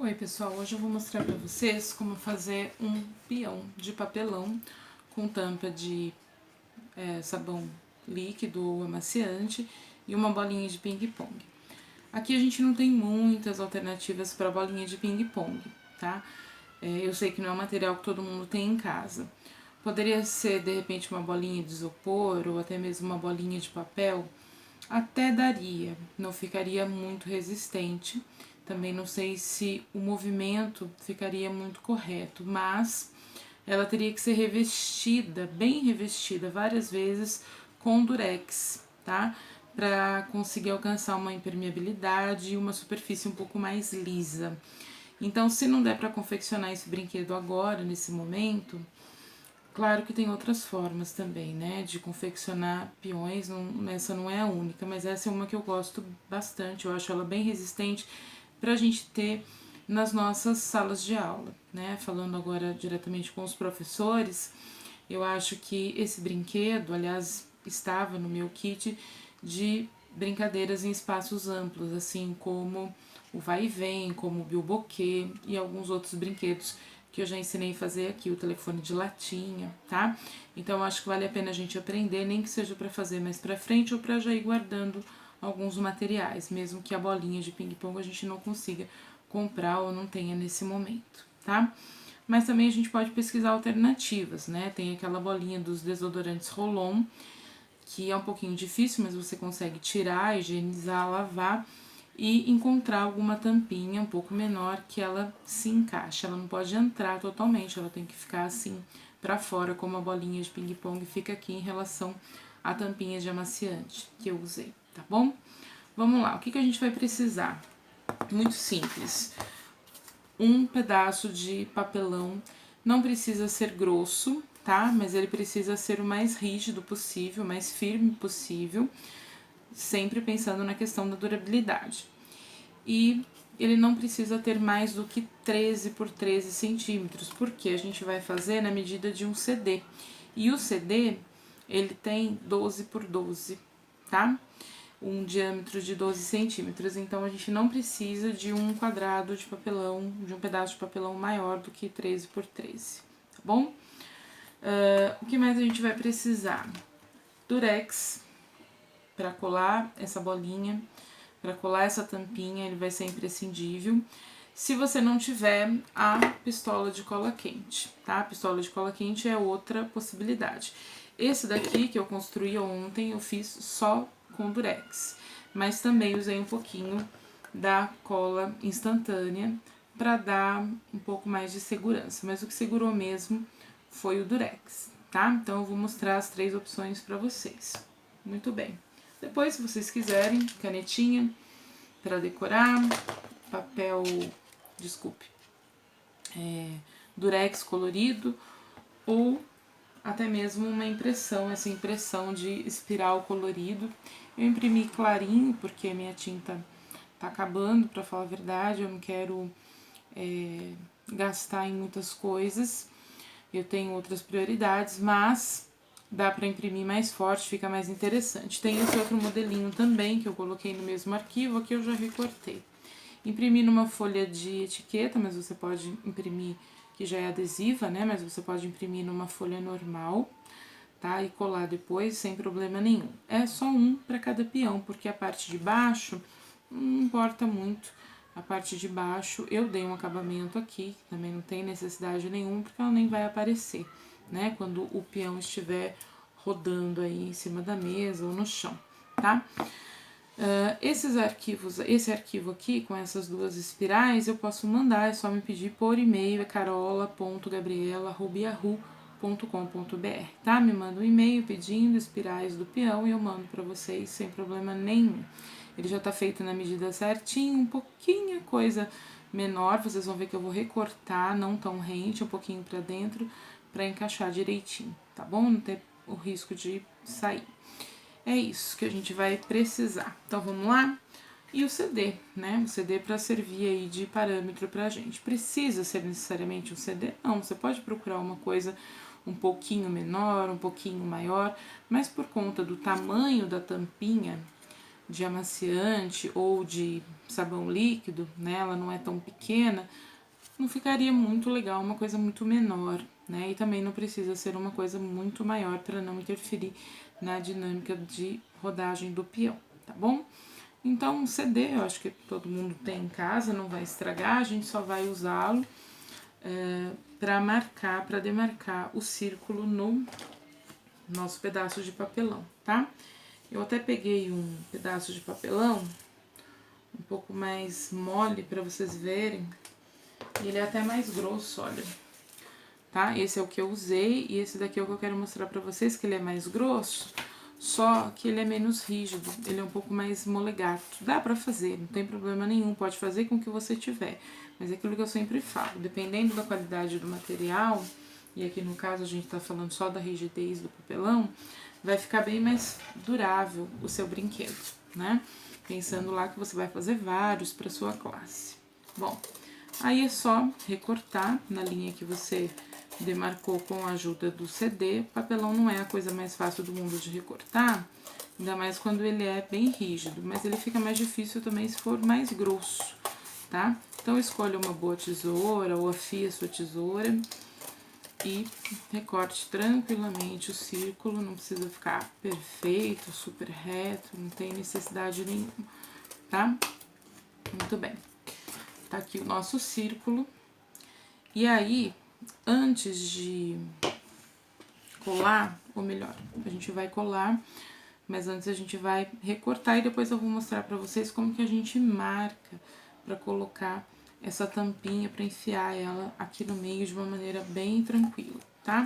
Oi pessoal, hoje eu vou mostrar para vocês como fazer um peão de papelão com tampa de sabão líquido ou amaciante e uma bolinha de ping-pong. Aqui a gente não tem muitas alternativas para bolinha de ping-pong, tá? Eu sei que não é um material que todo mundo tem em casa. Poderia ser de repente uma bolinha de isopor ou até mesmo uma bolinha de papel. Até daria, não ficaria muito resistente. Também não sei se o movimento ficaria muito correto, mas ela teria que ser revestida, bem revestida, várias vezes com durex, tá? Para conseguir alcançar uma impermeabilidade e uma superfície um pouco mais lisa. Então, se não der para confeccionar esse brinquedo agora, nesse momento, claro que tem outras formas também, né, de confeccionar peões, essa não é a única, mas essa é uma que eu gosto bastante, eu acho ela bem resistente pra gente ter nas nossas salas de aula, né, falando agora diretamente com os professores, eu acho que esse brinquedo, aliás, estava no meu kit de brincadeiras em espaços amplos, assim como o vai e vem, como o bilboquê e alguns outros brinquedos que eu já ensinei a fazer aqui, o telefone de latinha, tá? Então eu acho que vale a pena a gente aprender, nem que seja para fazer mais para frente ou para já ir guardando alguns materiais, mesmo que a bolinha de ping-pong a gente não consiga comprar ou não tenha nesse momento, tá? Mas também a gente pode pesquisar alternativas, né? Tem aquela bolinha dos desodorantes Rolon, que é um pouquinho difícil, mas você consegue tirar, higienizar, lavar e encontrar alguma tampinha um pouco menor que ela se encaixe. Ela não pode entrar totalmente, ela tem que ficar assim para fora, como a bolinha de ping-pong fica aqui em relação à tampinha de amaciante que eu usei, tá bom? Vamos lá, o que a gente vai precisar? Muito simples. Um pedaço de papelão, não precisa ser grosso, tá? Mas ele precisa ser o mais rígido possível, o mais firme possível, sempre pensando na questão da durabilidade. E ele não precisa ter mais do que 13 por 13 centímetros, porque a gente vai fazer na medida de um CD. E o CD, ele tem 12 por 12, tá? Um diâmetro de 12 centímetros, então a gente não precisa de um quadrado de papelão, de um pedaço de papelão maior do que 13 por 13, tá bom? O que mais a gente vai precisar? Durex, para colar essa bolinha, para colar essa tampinha, ele vai ser imprescindível. Se você não tiver a pistola de cola quente, tá? A pistola de cola quente é outra possibilidade. Esse daqui que eu construí ontem, eu fiz só com durex, mas também usei um pouquinho da cola instantânea para dar um pouco mais de segurança, mas o que segurou mesmo foi o durex, tá? Então eu vou mostrar as 3 opções para vocês. Muito bem. Depois, se vocês quiserem, canetinha para decorar, papel, desculpe, durex colorido ou até mesmo uma impressão, essa impressão de espiral colorido. Eu imprimi clarinho porque minha tinta tá acabando, para falar a verdade, eu não quero gastar em muitas coisas, eu tenho outras prioridades, mas dá para imprimir mais forte, fica mais interessante. Tem esse outro modelinho também que eu coloquei no mesmo arquivo, aqui eu já recortei. Imprimi numa folha de etiqueta, mas você pode imprimir, que já é adesiva, né? Mas você pode imprimir numa folha normal, tá? E colar depois sem problema nenhum. É só um para cada peão, porque a parte de baixo não importa muito. A parte de baixo eu dei um acabamento aqui, também não tem necessidade nenhuma, porque ela nem vai aparecer, né? Quando o peão estiver rodando aí em cima da mesa ou no chão, tá? Esse arquivo aqui, com essas 2 espirais, eu posso mandar, é só me pedir por e-mail, é carola.gabriela@yahoo.com.br, tá? Me manda um e-mail pedindo espirais do peão e eu mando pra vocês sem problema nenhum. Ele já tá feito na medida certinho, um pouquinho coisa menor, vocês vão ver que eu vou recortar, não tão rente, um pouquinho pra dentro, pra encaixar direitinho, tá bom? Não ter o risco de sair. É isso que a gente vai precisar. Então, vamos lá? E o CD, né? O CD para servir aí de parâmetro pra gente. Precisa ser necessariamente um CD? Não, você pode procurar uma coisa um pouquinho menor, um pouquinho maior, mas por conta do tamanho da tampinha de amaciante ou de sabão líquido, né, ela não é tão pequena, não ficaria muito legal, uma coisa muito menor, né? E também não precisa ser uma coisa muito maior para não interferir na dinâmica de rodagem do peão, tá bom? Então, um CD, eu acho que todo mundo tem em casa, não vai estragar, a gente só vai usá-lo para marcar, para demarcar o círculo no nosso pedaço de papelão, tá? Eu até peguei um pedaço de papelão um pouco mais mole para vocês verem. E ele é até mais grosso, olha. Tá? Esse é o que eu usei e esse daqui é o que eu quero mostrar pra vocês, que ele é mais grosso, só que ele é menos rígido, ele é um pouco mais molegato. Dá pra fazer, não tem problema nenhum, pode fazer com o que você tiver. Mas é aquilo que eu sempre falo, dependendo da qualidade do material, e aqui no caso a gente tá falando só da rigidez do papelão, vai ficar bem mais durável o seu brinquedo, né? Pensando lá que você vai fazer vários para sua classe. Bom, aí é só recortar na linha que você demarcou com a ajuda do CD. O papelão não é a coisa mais fácil do mundo de recortar, ainda mais quando ele é bem rígido, mas ele fica mais difícil também se for mais grosso, tá? Então escolha uma boa tesoura ou afie a sua tesoura e recorte tranquilamente o círculo, não precisa ficar perfeito, super reto, não tem necessidade nenhuma, tá? Muito bem. Tá aqui o nosso círculo. E aí, antes de colar, ou melhor, a gente vai colar, mas antes a gente vai recortar e depois eu vou mostrar pra vocês como que a gente marca pra colocar essa tampinha, pra enfiar ela aqui no meio de uma maneira bem tranquila, tá?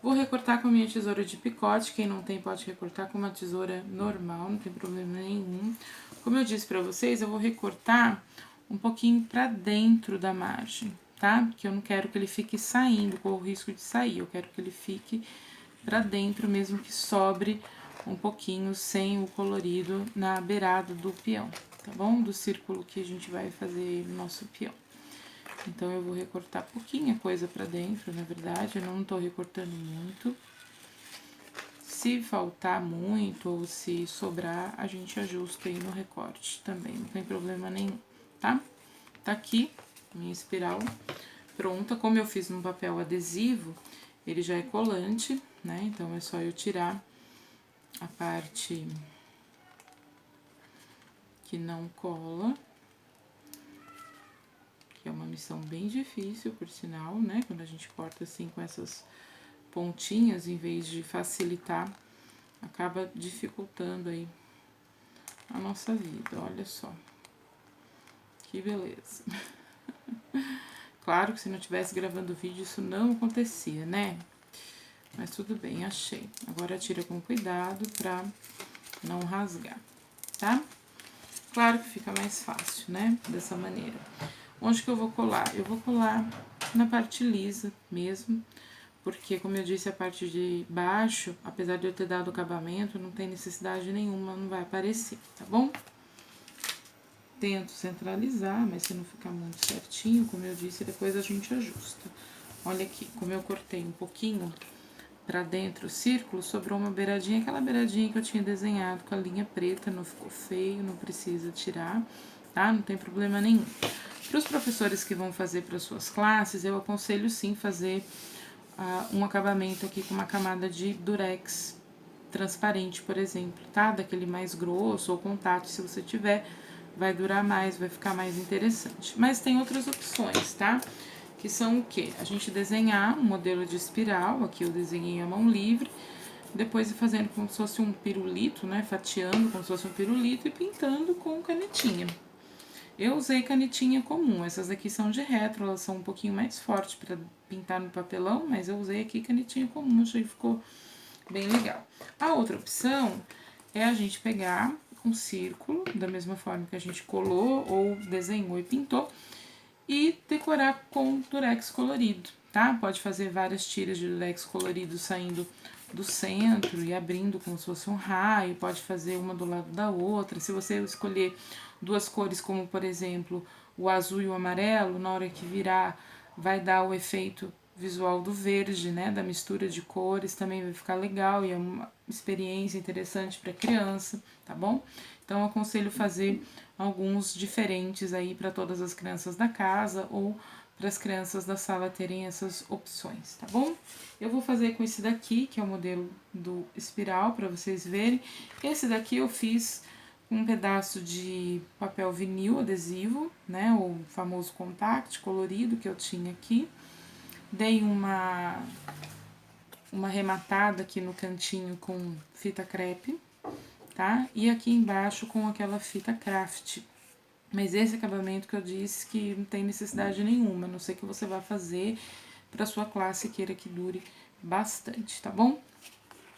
Vou recortar com a minha tesoura de picote, quem não tem pode recortar com uma tesoura normal, não tem problema nenhum. Como eu disse pra vocês, eu vou recortar um pouquinho pra dentro da margem, tá? Porque eu não quero que ele fique saindo, com o risco de sair, eu quero que ele fique pra dentro, mesmo que sobre um pouquinho sem o colorido na beirada do peão, tá bom? Do círculo que a gente vai fazer no nosso peão. Então, eu vou recortar pouquinha coisa pra dentro, na verdade, eu não tô recortando muito. Se faltar muito ou se sobrar, a gente ajusta aí no recorte também, não tem problema nenhum, tá? Tá aqui minha espiral pronta, como eu fiz num papel adesivo, ele já é colante, né? Então, é só eu tirar a parte que não cola, que é uma missão bem difícil, por sinal, né? Quando a gente corta assim com essas pontinhas, em vez de facilitar, acaba dificultando aí a nossa vida, olha só. Que beleza. Claro que se não tivesse gravando vídeo, isso não acontecia, né? Mas tudo bem, achei. Agora tira com cuidado pra não rasgar, tá? Claro que fica mais fácil, né? Dessa maneira. Onde que eu vou colar? Eu vou colar na parte lisa mesmo, porque, como eu disse, a parte de baixo, apesar de eu ter dado acabamento, não tem necessidade nenhuma, não vai aparecer, tá bom? Tento centralizar, mas se não ficar muito certinho, como eu disse, depois a gente ajusta. Olha aqui, como eu cortei um pouquinho pra dentro o círculo, sobrou uma beiradinha, aquela beiradinha que eu tinha desenhado com a linha preta, não ficou feio, não precisa tirar, tá? Não tem problema nenhum. Para os professores que vão fazer para suas classes, eu aconselho sim fazer um acabamento aqui com uma camada de durex transparente, por exemplo, tá? Daquele mais grosso ou contato, se você tiver, vai durar mais, vai ficar mais interessante. Mas tem outras opções, tá? Que são o quê? A gente desenhar um modelo de espiral, aqui eu desenhei a mão livre, depois ir fazendo como se fosse um pirulito, né? Fatiando como se fosse um pirulito e pintando com canetinha. Eu usei canetinha comum, essas aqui são de retro, elas são um pouquinho mais fortes para pintar no papelão, mas eu usei aqui canetinha comum, achei que ficou bem legal. A outra opção é a gente pegar um círculo, da mesma forma que a gente colou ou desenhou e pintou, e decorar com durex colorido, tá? Pode fazer várias tiras de durex colorido saindo do centro e abrindo como se fosse um raio, pode fazer uma do lado da outra. Se você escolher duas cores, como por exemplo o azul e o amarelo, na hora que virar vai dar o efeito visual do verde, né, da mistura de cores, também vai ficar legal e é uma experiência interessante para criança, tá bom? Então eu aconselho fazer alguns diferentes aí para todas as crianças da casa ou para as crianças da sala terem essas opções, tá bom? Eu vou fazer com esse daqui, que é o modelo do espiral, para vocês verem. Esse daqui eu fiz com um pedaço de papel vinil adesivo, né, o famoso contact colorido que eu tinha aqui. Dei uma arrematada aqui no cantinho com fita crepe, tá? E aqui embaixo com aquela fita craft. Mas esse acabamento que eu disse que não tem necessidade nenhuma, a não ser que você vá fazer para sua classe queira que dure bastante, tá bom?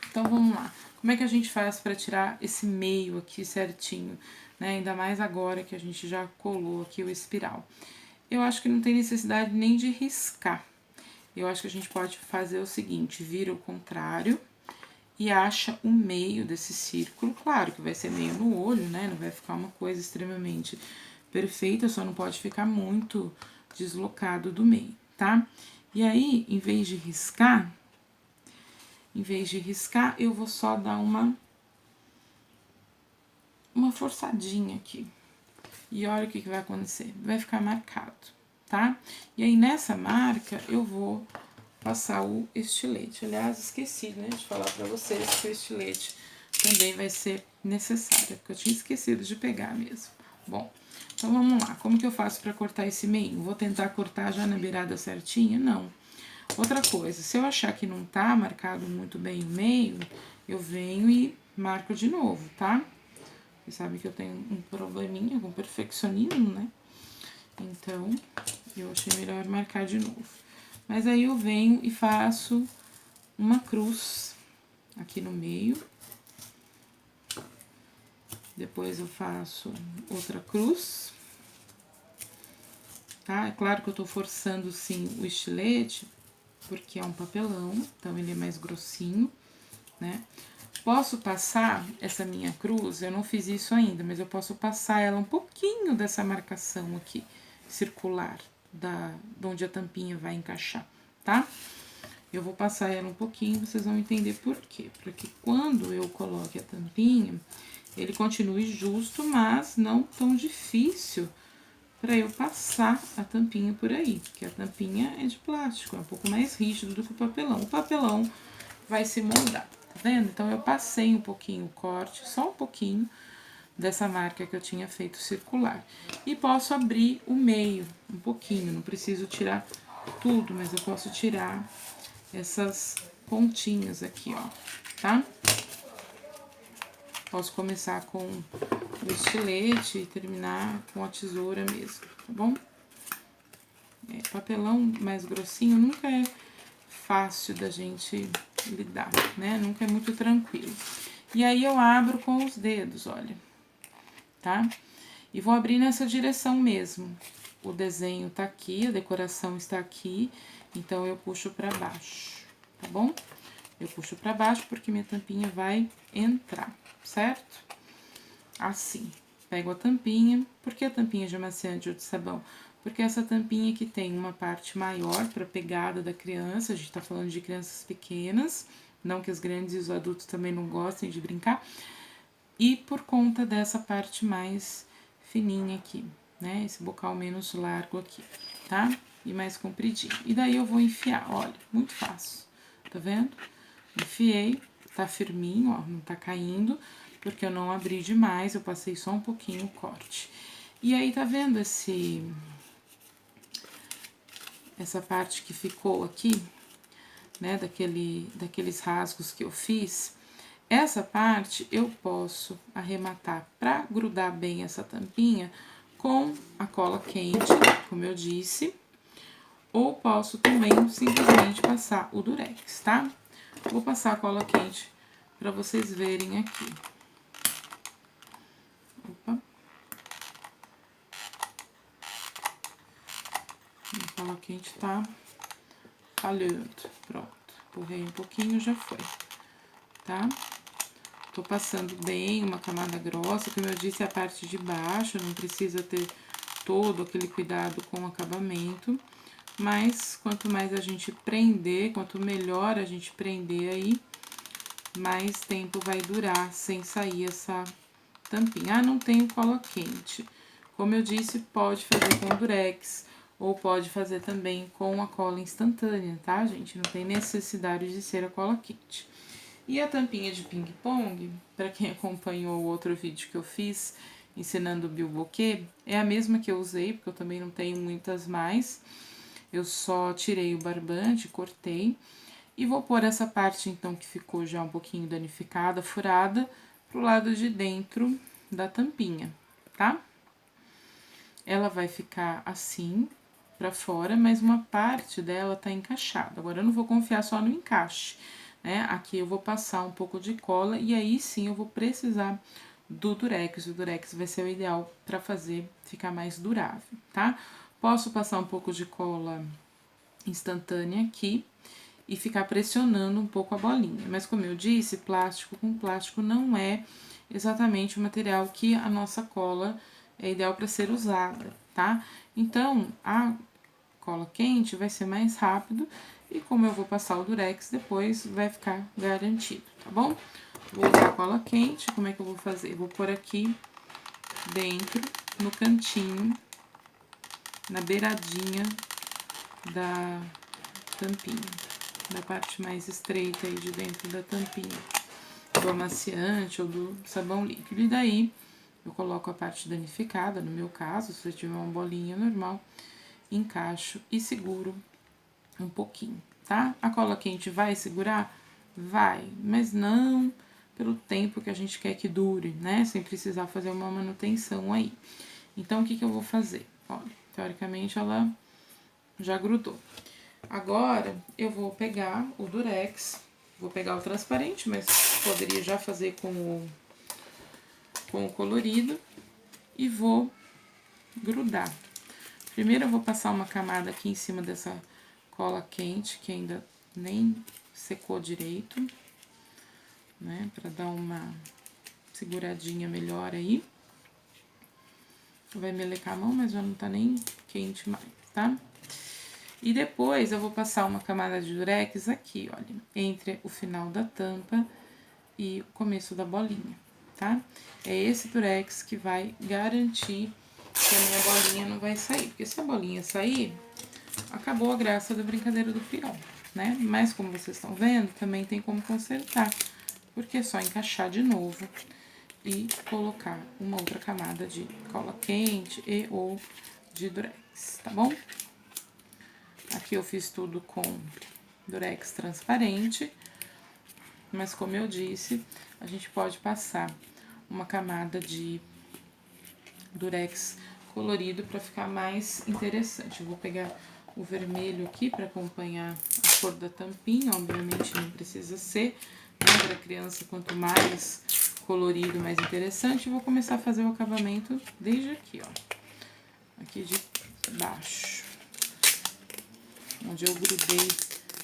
Então, vamos lá. Como é que a gente faz para tirar esse meio aqui certinho, né? Ainda mais agora que a gente já colou aqui o espiral. Eu acho que não tem necessidade nem de riscar. Eu acho que a gente pode fazer o seguinte, vira o contrário e acha o meio desse círculo. Claro que vai ser meio no olho, né? Não vai ficar uma coisa extremamente perfeita, só não pode ficar muito deslocado do meio, tá? E aí, em vez de riscar, eu vou só dar uma forçadinha aqui. E olha o que vai acontecer, vai ficar marcado, tá? E aí, nessa marca, eu vou passar o estilete. Aliás, esqueci, né, de falar pra vocês que o estilete também vai ser necessário, porque eu tinha esquecido de pegar mesmo. Bom, então vamos lá. Como que eu faço pra cortar esse meio? Vou tentar cortar já na beirada certinha? Não. Outra coisa, se eu achar que não tá marcado muito bem o meio, eu venho e marco de novo, tá? Vocês sabem que eu tenho um probleminha com perfeccionismo, né? Então, eu achei melhor marcar de novo. Mas aí eu venho e faço uma cruz aqui no meio. Depois eu faço outra cruz. Tá? É claro que eu tô forçando, sim, o estilete, porque é um papelão, então ele é mais grossinho, né? Posso passar essa minha cruz, eu não fiz isso ainda, mas eu posso passar ela um pouquinho dessa marcação aqui, circular, de onde a tampinha vai encaixar, tá? Eu vou passar ela um pouquinho, vocês vão entender por quê. Porque quando eu coloque a tampinha, ele continue justo, mas não tão difícil para eu passar a tampinha por aí, porque a tampinha é de plástico, é um pouco mais rígido do que o papelão. O papelão vai se moldar, tá vendo? Então, eu passei um pouquinho o corte, só um pouquinho, dessa marca que eu tinha feito circular. E posso abrir o meio um pouquinho, não preciso tirar tudo, mas eu posso tirar essas pontinhas aqui, ó, tá? Posso começar com o estilete e terminar com a tesoura mesmo, tá bom? Papelão mais grossinho nunca é fácil da gente lidar, né? Nunca é muito tranquilo. E aí, eu abro com os dedos, olha, tá? E vou abrir nessa direção mesmo. O desenho tá aqui, a decoração está aqui, então eu puxo pra baixo, tá bom? Eu puxo pra baixo porque minha tampinha vai entrar, certo? Assim, pego a tampinha. Por que a tampinha de amaciante ou de sabão? Porque essa tampinha aqui tem uma parte maior pra pegada da criança, a gente tá falando de crianças pequenas, não que as grandes e os adultos também não gostem de brincar, e por conta dessa parte mais fininha aqui, né? Esse bocal menos largo aqui, tá? E mais compridinho. E daí eu vou enfiar, olha, muito fácil, tá vendo? Enfiei, tá firminho, ó, não tá caindo, porque eu não abri demais, eu passei só um pouquinho o corte. E aí, tá vendo essa parte que ficou aqui, né, daqueles rasgos que eu fiz? Essa parte eu posso arrematar pra grudar bem essa tampinha com a cola quente, como eu disse, ou posso também simplesmente passar o durex, tá? Vou passar a cola quente pra vocês verem aqui. Opa. A cola quente tá falhando. Pronto. Empurrei um pouquinho, já foi, tá? Tô passando bem, uma camada grossa, como eu disse, a parte de baixo, não precisa ter todo aquele cuidado com o acabamento. Mas, quanto mais a gente prender, quanto melhor a gente prender aí, mais tempo vai durar sem sair essa tampinha. Ah, não tenho cola quente. Como eu disse, pode fazer com durex ou pode fazer também com a cola instantânea, tá, gente? Não tem necessidade de ser a cola quente. E a tampinha de ping-pong, para quem acompanhou o outro vídeo que eu fiz ensinando o bilboquê, é a mesma que eu usei, porque eu também não tenho muitas mais. Eu só tirei o barbante, cortei. E vou pôr essa parte, então, que ficou já um pouquinho danificada, furada, pro lado de dentro da tampinha, tá? Ela vai ficar assim, pra fora, mas uma parte dela tá encaixada. Agora, eu não vou confiar só no encaixe, né? Aqui eu vou passar um pouco de cola e aí sim eu vou precisar do durex. O durex vai ser o ideal pra fazer ficar mais durável, tá? Posso passar um pouco de cola instantânea aqui e ficar pressionando um pouco a bolinha. Mas como eu disse, plástico com plástico não é exatamente o material que a nossa cola é ideal para ser usada, tá? Então, a cola quente vai ser mais rápido e como eu vou passar o durex depois, vai ficar garantido, tá bom? Vou usar a cola quente, como é que eu vou fazer? Vou pôr aqui dentro, no cantinho, na beiradinha da tampinha, da parte mais estreita aí de dentro da tampinha, do amaciante ou do sabão líquido. E daí, eu coloco a parte danificada, no meu caso, se eu tiver uma bolinha normal, encaixo e seguro um pouquinho, tá? A cola quente vai segurar? Vai, mas não pelo tempo que a gente quer que dure, né? Sem precisar fazer uma manutenção aí. Então, o que que eu vou fazer? Olha, teoricamente ela já grudou. Agora, eu vou pegar o durex, vou pegar o transparente, mas poderia já fazer com o colorido e vou grudar. Primeiro eu vou passar uma camada aqui em cima dessa cola quente, que ainda nem secou direito, né, pra dar uma seguradinha melhor aí. Vai melecar a mão, mas já não tá nem quente mais, tá? E depois eu vou passar uma camada de durex aqui, olha, entre o final da tampa e o começo da bolinha, tá? É esse durex que vai garantir que a minha bolinha não vai sair, porque se a bolinha sair, acabou a graça da brincadeira do peão, né? Mas como vocês estão vendo, também tem como consertar, porque é só encaixar de novo e colocar uma outra camada de cola quente e ou de durex, tá bom? Aqui eu fiz tudo com durex transparente, mas como eu disse, a gente pode passar uma camada de durex colorido para ficar mais interessante. Eu vou pegar o vermelho aqui para acompanhar a cor da tampinha, obviamente não precisa ser, né? Para criança, quanto mais colorido, mais interessante. Eu vou começar a fazer o acabamento desde aqui, ó, aqui de baixo, onde eu grudei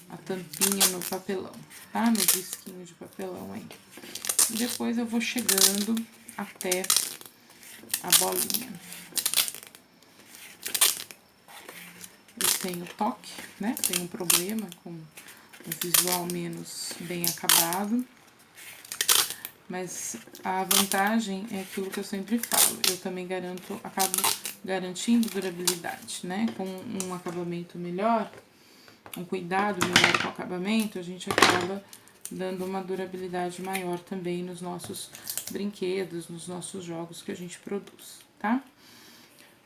a tampinha no papelão, tá? No disquinho de papelão aí. E depois eu vou chegando até a bolinha. Eu tenho toque, né? Tenho um problema com o visual menos bem acabado. Mas a vantagem é aquilo que eu sempre falo. Eu também acabo garantindo durabilidade, né? Com um acabamento melhor, um cuidado melhor com o acabamento, a gente acaba dando uma durabilidade maior também nos nossos brinquedos, nos nossos jogos que a gente produz, tá?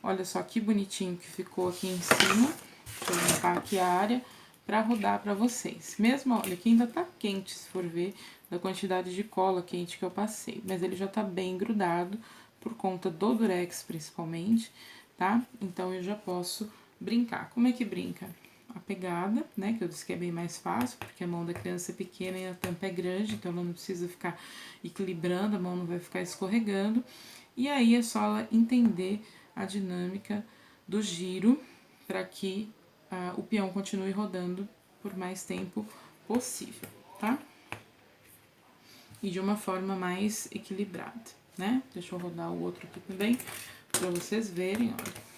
Olha só que bonitinho que ficou aqui em cima. Deixa eu limpar aqui a área pra rodar pra vocês. Mesmo, olha, aqui ainda tá quente, se for ver, da quantidade de cola quente que eu passei. Mas ele já tá bem grudado, por conta do durex principalmente, tá? Então, eu já posso brincar. Como é que brinca? A pegada, né, que eu disse que é bem mais fácil, porque a mão da criança é pequena e a tampa é grande, então ela não precisa ficar equilibrando, a mão não vai ficar escorregando. E aí, é só ela entender a dinâmica do giro para que o peão continue rodando por mais tempo possível, tá? E de uma forma mais equilibrada, né? Deixa eu rodar o outro aqui também, para vocês verem, olha.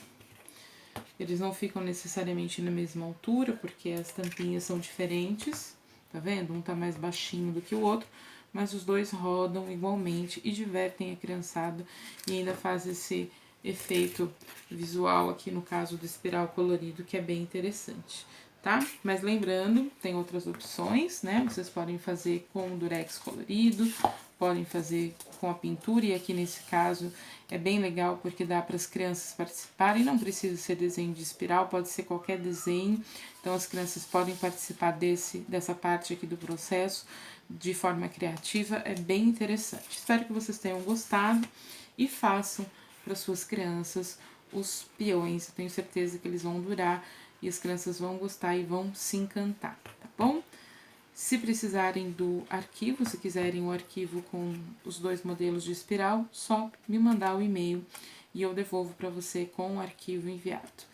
Eles não ficam necessariamente na mesma altura, porque as tampinhas são diferentes, tá vendo? Um tá mais baixinho do que o outro, mas os dois rodam igualmente e divertem a criançada e ainda faz esse efeito visual aqui no caso do espiral colorido, que é bem interessante, tá? Mas lembrando, tem outras opções, né? Vocês podem fazer com o durex colorido, podem fazer com a pintura, e aqui nesse caso é bem legal porque dá para as crianças participarem, não precisa ser desenho de espiral, pode ser qualquer desenho, então as crianças podem participar dessa parte aqui do processo de forma criativa, é bem interessante. Espero que vocês tenham gostado e façam para suas crianças os peões. Eu tenho certeza que eles vão durar e as crianças vão gostar e vão se encantar, tá bom? Se precisarem do arquivo, se quiserem o arquivo com os dois modelos de espiral, só me mandar o e-mail e eu devolvo para você com o arquivo enviado.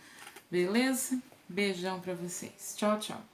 Beleza? Beijão para vocês. Tchau, tchau.